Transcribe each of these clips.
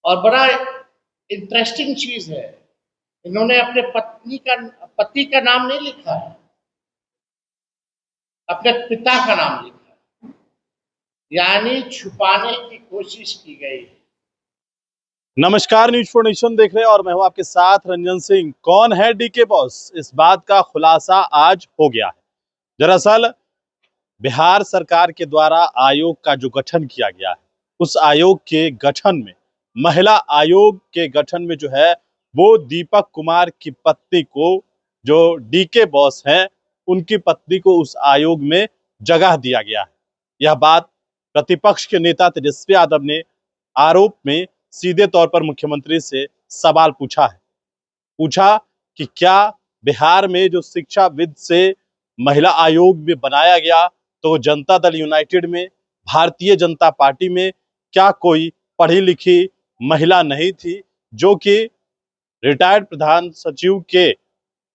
और बड़ा इंटरेस्टिंग चीज है, इन्होंने अपने पति का नाम नहीं लिखा है, अपने पिता का नाम लिखा है, यानी छुपाने की कोशिश की गई है। नमस्कार, न्यूज फॉर नेशन देख रहे हैं और मैं हूं आपके साथ रंजन सिंह। कौन है डीके बॉस, इस बात का खुलासा आज हो गया है। दरअसल बिहार सरकार के द्वारा आयोग का जो गठन किया गया है, उस आयोग के गठन में महिला आयोग के गठन में जो है वो दीपक कुमार की पत्नी को, जो डीके बॉस हैं, उनकी पत्नी को उस आयोग में जगह दिया गया है। यह बात प्रतिपक्ष के नेता तेजस्वी यादव ने आरोप में सीधे तौर पर मुख्यमंत्री से सवाल पूछा कि क्या बिहार में जो शिक्षाविद से महिला आयोग में बनाया गया, तो जनता दल यूनाइटेड में, भारतीय जनता पार्टी में क्या कोई पढ़ी लिखी महिला नहीं थी जो कि रिटायर्ड प्रधान सचिव के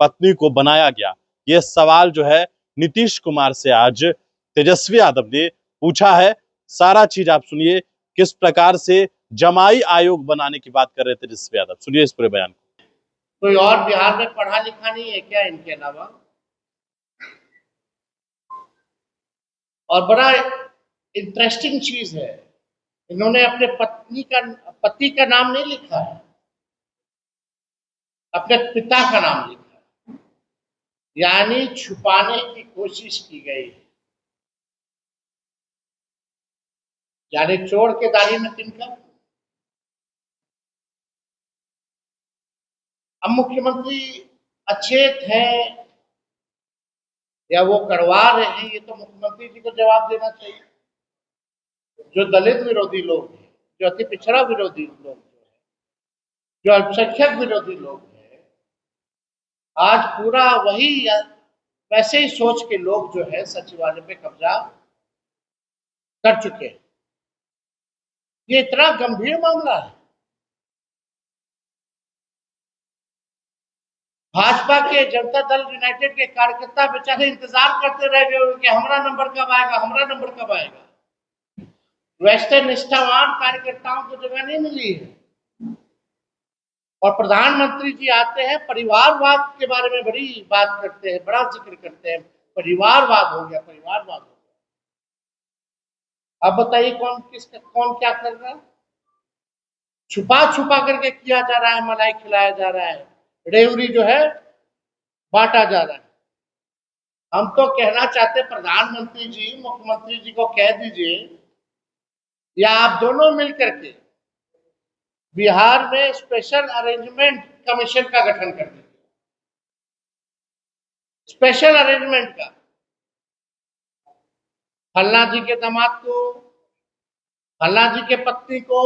पत्नी को बनाया गया? यह सवाल जो है नीतीश कुमार से आज तेजस्वी यादव ने पूछा है। सारा चीज आप सुनिए, किस प्रकार से जमाई आयोग बनाने की बात कर रहे थे तेजस्वी यादव। सुनिए इस पूरे बयान को। कोई और बिहार में पढ़ा लिखा नहीं है क्या इनके अलावा? और बड़ा इंटरेस्टिंग चीज है, इन्होंने अपने पति का नाम नहीं लिखा है, अपने पिता का नाम लिखा है, यानी छुपाने की कोशिश की गई है। यानी चोर के दाढ़ी में तिनका। अब मुख्यमंत्री अचेत हैं या वो करवा रहे हैं, ये तो मुख्यमंत्री जी को जवाब देना चाहिए। जो दलित विरोधी लोग हैं, जो अति पिछड़ा विरोधी लोग हैं, जो अल्पसंख्यक विरोधी लोग हैं, आज पूरा वही वैसे ही सोच के लोग जो है सचिवालय पे कब्जा कर चुके हैं। ये इतना गंभीर मामला है। भाजपा के, जनता दल यूनाइटेड के कार्यकर्ता बेचारे इंतजार करते रह गए कि हमारा नंबर कब आएगा, हमारा नंबर कब आएगा। वैसे निष्ठावान कार्यकर्ताओं को जगह नहीं मिली है। और प्रधानमंत्री जी आते हैं, परिवारवाद के बारे में बड़ी बात करते हैं, बड़ा जिक्र करते हैं, परिवारवाद हो गया, परिवारवाद हो गया। अब बताइए कौन क्या कर रहा है? छुपा छुपा करके किया जा रहा है, मलाई खिलाया जा रहा है, रेवड़ी जो है बांटा जा रहा है। हम तो कहना चाहते प्रधानमंत्री जी, मुख्यमंत्री जी को कह दीजिए, या आप दोनों मिलकर के बिहार में स्पेशल अरेंजमेंट कमीशन का गठन कर दीजिए। स्पेशल अरेंजमेंट का, फल्ला जी के दामाद को, फल्ला जी के पत्नी को,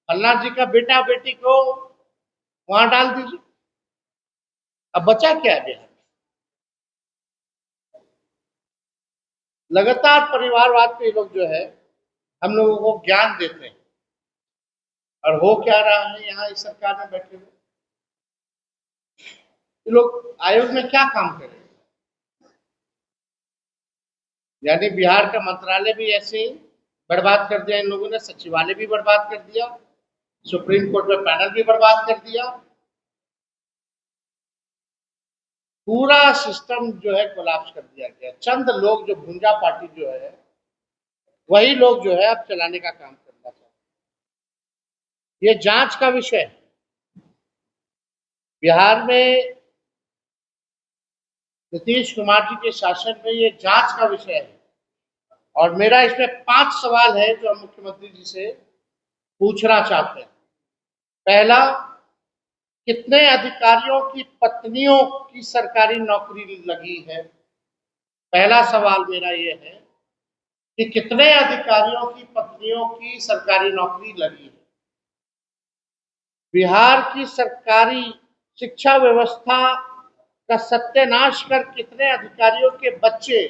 फल्ला जी का बेटा बेटी को वहां डाल दीजिए। अब बचा क्या है बिहार? लगातार परिवारवाद पे लोग जो है हम लोगों को ज्ञान देते हैं। और हो क्या रहा है यहाँ इस सरकार में बैठे हुए ये लोग? आयोग में क्या काम करें? यानी बिहार का मंत्रालय भी ऐसे ही बर्बाद कर दिया इन लोगों ने, सचिवालय भी बर्बाद कर दिया, सुप्रीम कोर्ट में पैनल भी बर्बाद कर दिया। पूरा सिस्टम जो है कोलैप्स कर दिया गया। चंद लोग, जो भुंजा पार्टी जो है, वही लोग जो है अब चलाने का काम करना चाहते हैं। ये जांच का विषय है। बिहार में नीतीश कुमार जी के शासन में ये जांच का विषय है। और मेरा इसमें 5 सवाल है जो हम मुख्यमंत्री जी से पूछना चाहते हैं। पहला, कितने अधिकारियों की पत्नियों की सरकारी नौकरी लगी है? पहला सवाल मेरा ये है कि कितने अधिकारियों की पत्नियों की सरकारी नौकरी लगी है? बिहार की सरकारी शिक्षा व्यवस्था का सत्यानाश कर कितने अधिकारियों के बच्चे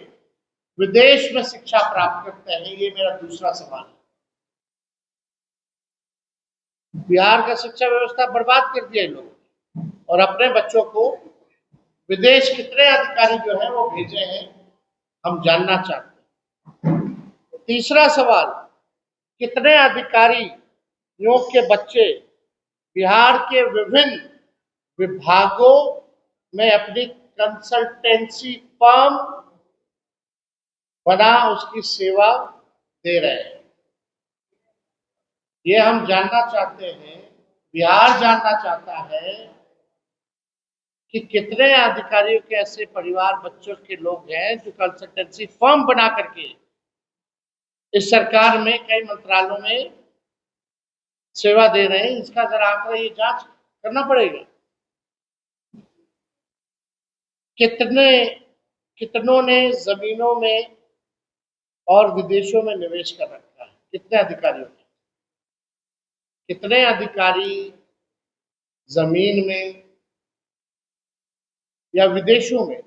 विदेश में शिक्षा प्राप्त करते हैं? ये मेरा दूसरा सवाल है। बिहार का शिक्षा व्यवस्था बर्बाद कर दिया इन लोगों, और अपने बच्चों को विदेश कितने अधिकारी जो है वो भेजे हैं, हम जानना चाहते हैं। तीसरा सवाल, कितने अधिकारी के बच्चे बिहार के विभिन्न विभागों में अपनी कंसल्टेंसी फर्म बना उसकी सेवा दे रहे हैं। ये हम जानना चाहते हैं, बिहार जानना चाहता है कि कितने अधिकारियों के ऐसे परिवार बच्चों के लोग हैं जो कंसल्टेंसी फर्म बना करके इस सरकार में कई मंत्रालयों में सेवा दे रहे हैं। इसका जरा आंकड़ा ये जांच करना पड़ेगा। कितनों ने जमीनों में और विदेशों में निवेश कर रखा है, कितने अधिकारियों ने, कितने अधिकारी जमीन में या विदेशों में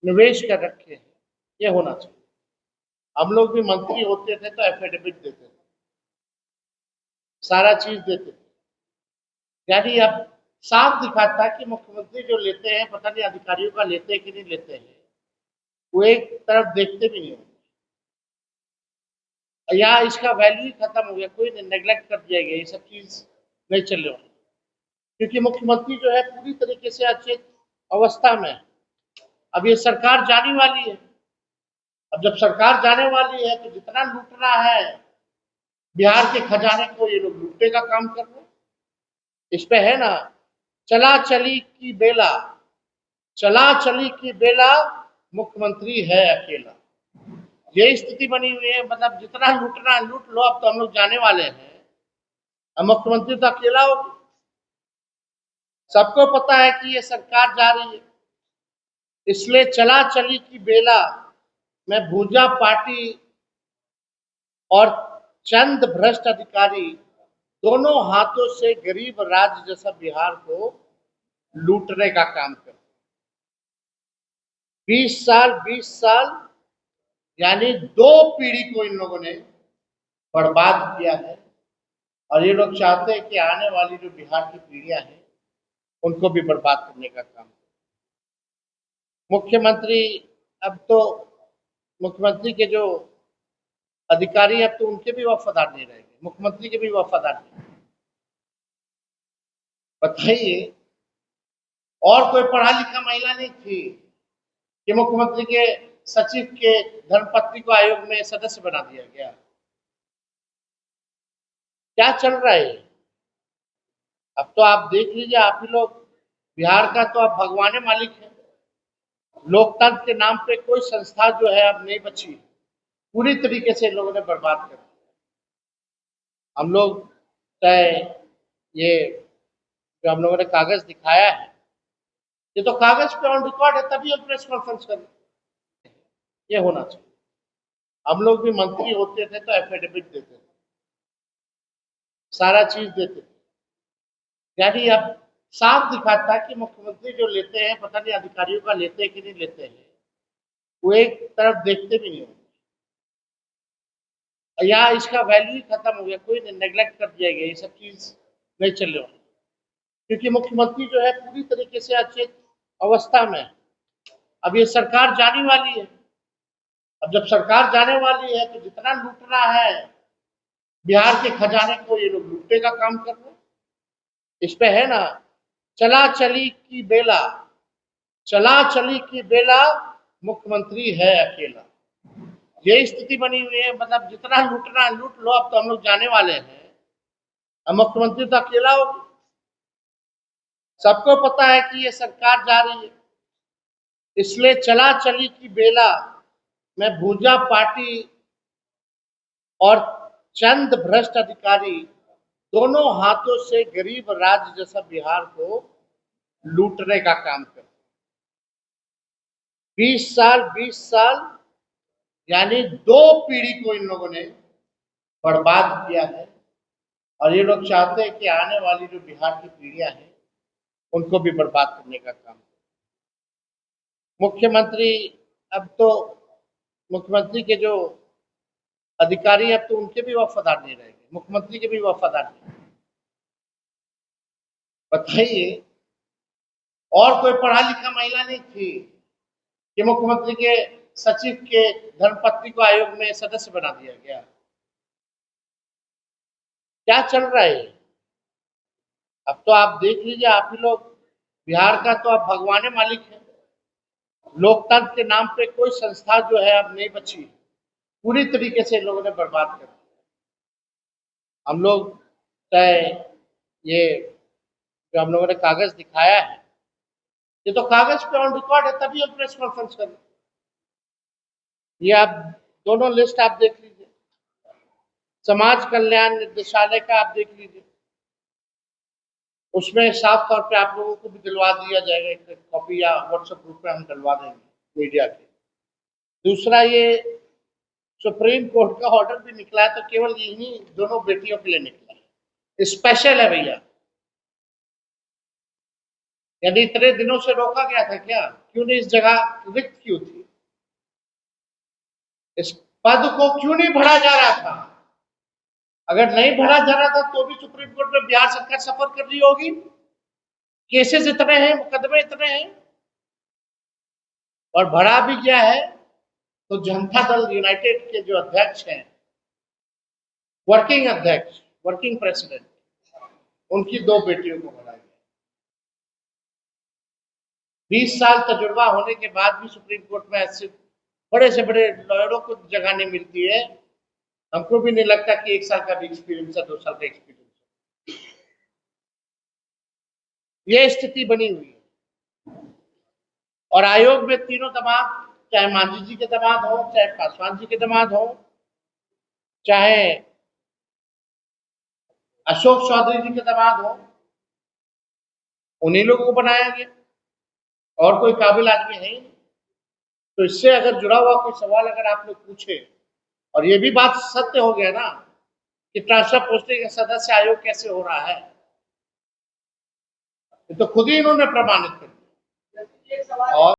निवेश कर रखे हैं, ये होना चाहिए। हम लोग भी मंत्री होते थे तो एफिडेविट देते थे, सारा चीज देते थे। यानी अब साफ दिखाता कि मुख्यमंत्री जो लेते हैं, पता नहीं अधिकारियों का लेते हैं कि नहीं लेते हैं, वो एक तरफ देखते भी नहीं होते, या इसका वैल्यू ही खत्म हो गया, कोई नेग्लेक्ट कर दिया गया, ये सब चीज नहीं चल रही। क्योंकि मुख्यमंत्री जो है पूरी तरीके से अचेत अवस्था में है। अब ये सरकार जाने वाली है, अब जब सरकार जाने वाली है तो जितना लूटना है बिहार के खजाने को, ये लोग लूटने का काम कर रहे हैं। इस पे है ना, चला चली की बेला, चला चली की बेला, मुख्यमंत्री है अकेला। ये स्थिति बनी हुई है, मतलब जितना लूटना है लूट लो, अब तो हम लोग जाने वाले हैं, अब मुख्यमंत्री तो अकेला होगा। सबको पता है कि ये सरकार जा रही है, इसलिए चला चली की बेला में भूजा पार्टी और चंद भ्रष्ट अधिकारी दोनों हाथों से गरीब राज्य जैसा बिहार को लूटने का काम कर 20 साल यानी 2 पीढ़ी को इन लोगों ने बर्बाद किया है। और ये लोग चाहते हैं कि आने वाली जो बिहार की पीढ़ियां हैं उनको भी बर्बाद करने का काम। मुख्यमंत्री अब तो मुख्यमंत्री के जो अधिकारी, अब तो उनके भी वफादार नहीं रहेंगे, मुख्यमंत्री के भी वफादार नहीं। बताइए, और कोई पढ़ा लिखा महिला नहीं थी कि मुख्यमंत्री के सचिव के धर्मपत्नी को आयोग में सदस्य बना दिया गया। क्या चल रहा है? अब तो आप देख लीजिए, आप ही लोग, बिहार का तो आप भगवान मालिक है। लोकतंत्र के नाम पे कोई संस्था जो है अब नहीं बची, पूरी तरीके से लोगों ने बर्बाद कर दिया। हम लोग चाहे ये जो हम लोगों ने कागज दिखाया है, ये तो कागज पे ऑन रिकॉर्ड है, तभी हम प्रेस कॉन्फ्रेंस कर रहे हैं। ये होना चाहिए। हम लोग भी मंत्री होते थे तो एफिडेविट देते थे, सारा चीज देते थे। यानी अब साफ दिखाता कि मुख्यमंत्री जो लेते हैं, पता नहीं अधिकारियों का लेते हैं कि नहीं लेते हैं, वो एक तरफ देखते भी नहीं होते, या इसका वैल्यू ही खत्म हो गया, कोई नेग्लेक्ट कर दिया गया, ये सब चीज नहीं चल रही। क्योंकि मुख्यमंत्री जो है पूरी तरीके से अचेत अवस्था में है। अब ये सरकार जाने वाली है, अब जब सरकार जाने वाली है तो जितना लूटना है बिहार के खजाने को, ये लोग लूटने का काम कर रहे हैं। इस पे है ना, चला चली की बेला, चला चली की बेला, मुख्यमंत्री है अकेला। ये स्थिति बनी हुई है, मतलब जितना लूटना है लूट लो, अब तो हम लोग जाने वाले हैं, अब मुख्यमंत्री तो अकेला होगा। सबको पता है कि ये सरकार जा रही है, इसलिए चला चली की बेला में भूजा पार्टी और चंद भ्रष्ट अधिकारी दोनों हाथों से गरीब राज्य जैसा बिहार को लूटने का काम कर 20 साल यानी 2 पीढ़ी को इन लोगों ने बर्बाद किया है। और ये लोग चाहते हैं कि आने वाली जो बिहार की पीढ़ियां हैं उनको भी बर्बाद करने का काम। मुख्यमंत्री अब तो मुख्यमंत्री के जो अधिकारी, अब तो उनके भी वफादार नहीं रहेंगे, मुख्यमंत्री के भी वफादार नहीं। बताइए, और कोई पढ़ा लिखा महिला नहीं थी कि मुख्यमंत्री के सचिव के धर्मपत्नी को आयोग में सदस्य बना दिया गया। क्या चल रहा है? अब तो आप देख लीजिए, आप ही लोग, बिहार का तो आप भगवाने मालिक है। लोकतंत्र के नाम पे कोई संस्था जो है अब नहीं बची, पूरी तरीके से इन लोगों ने बर्बाद कर दिया। हम लोग चाहे ये जो हम लोगों ने कागज दिखाया है, ये तो कागज पे ऑन रिकॉर्ड है, तभी हम प्रेस कॉन्फ्रेंस कर रहे हैं। ये आप दोनों लिस्ट आप देख लीजिए, समाज कल्याण निदेशालय का आप देख लीजिए, उसमें साफ तौर पे आप लोगों को भी दिलवा दिया जाएगा, एक कॉपी या व्हाट्सएप ग्रुप में हम दिलवा देंगे मीडिया के। दूसरा, ये सुप्रीम कोर्ट का ऑर्डर भी निकला है, तो केवल यही दोनों बेटियों के लिए निकला है, स्पेशल है भैया। यदि इतने दिनों से रोका गया था क्या? क्यों नहीं इस जगह रिक्त क्यों थी? इस पद को क्यों नहीं भरा जा रहा था? अगर नहीं भरा जा रहा था तो भी सुप्रीम कोर्ट में बिहार सरकार सफर कर रही होगी। केसेस इतने हैं, मुकदमे इतने हैं, और भरा भी गया है तो जनता दल यूनाइटेड के जो अध्यक्ष हैं, वर्किंग अध्यक्ष, वर्किंग प्रेसिडेंट, उनकी दो बेटियों को भरा गया। 20 साल तजुर्बा होने के बाद भी सुप्रीम कोर्ट में ऐसे बड़े से बड़े लॉयरों को जगह नहीं मिलती है। हमको भी नहीं लगता कि 1 साल का भी एक्सपीरियंस है, 2 साल का एक्सपीरियंस है। ये स्थिति बनी हुई है। और आयोग में तीनों दामाद, चाहे मांझी जी के दामाद हो, चाहे पासवान जी के दामाद हो, चाहे अशोक चौधरी जी के दामाद हो, उन्हीं लोगों को बनाया गया, और कोई काबिल आदमी है ही नहीं। तो इससे अगर जुड़ा हुआ कोई सवाल अगर आप लोग पूछे, और ये भी बात सत्य हो गया ना कि ट्रांसफर पोस्टिंग का सदस्य आयोग कैसे हो रहा है, तो खुद ही इन्होंने प्रमाणित कर दिया। और